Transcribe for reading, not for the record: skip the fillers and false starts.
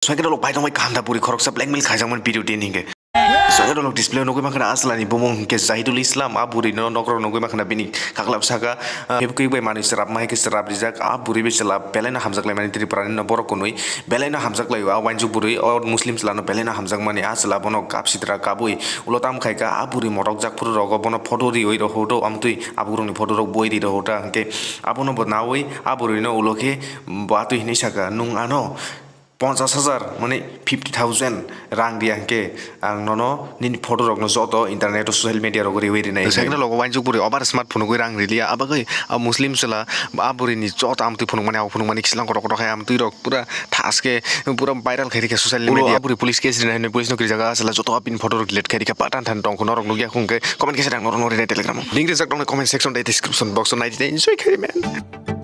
soalnya lo pai dong kanda puri korok sa blackmail khai jang man video tin hingke soalnya lo display nogoi makana aslani bomong ke zahidul islam aburi no nokro nogoi makana bini kaklap saka hebkui bai mani serap mai ke serap rijak aburi be selap belena hamjak lai mani tripurani no borok konoi belena hamjak lai wa wanju buri or muslim selano belena hamjak mani asla bono kapsitra kabui ulotam khaika aburi morok jak puru rogo bono photo ri oi ro hoto amtui aburoni photo rok boi ri ro hota hangke abono bodnawi aburi no uloke batu hini saka nung ano 50,000 মানে 50,000 রাং দিয়া কে আং ননো নিন photo রকনো যত internet ও social media রগরি হইরি নাই সেখানে logo ওয়াইনজুক Puri আবার smartphone গই রাং রিলিয়া আবাগৈ মুসলিম সেলা আবুরি নি যত আমতুই ফোন মানে ফোন মানে কিসলাং কত কত খাই আমতুই রক পুরা ঠাসকে পুরা ভাইরাল খাইরিকে সোশ্যাল মিডিয়া আবুরি পুলিশ কেস রিনাই পুলিশ নকরি জায়গা আসলা যত আপিন ফটো রিলেট খাইরিকা পাটান থান টং নরক নগিয়া খুংকে কমেন্ট কেসে রাং নরক নরি টেলিগ্রাম লিংক রিজাক টং কমেন্ট সেকশন ডে ডেসক্রিপশন বক্স নাইটি এনজয় খাইরি ম্যান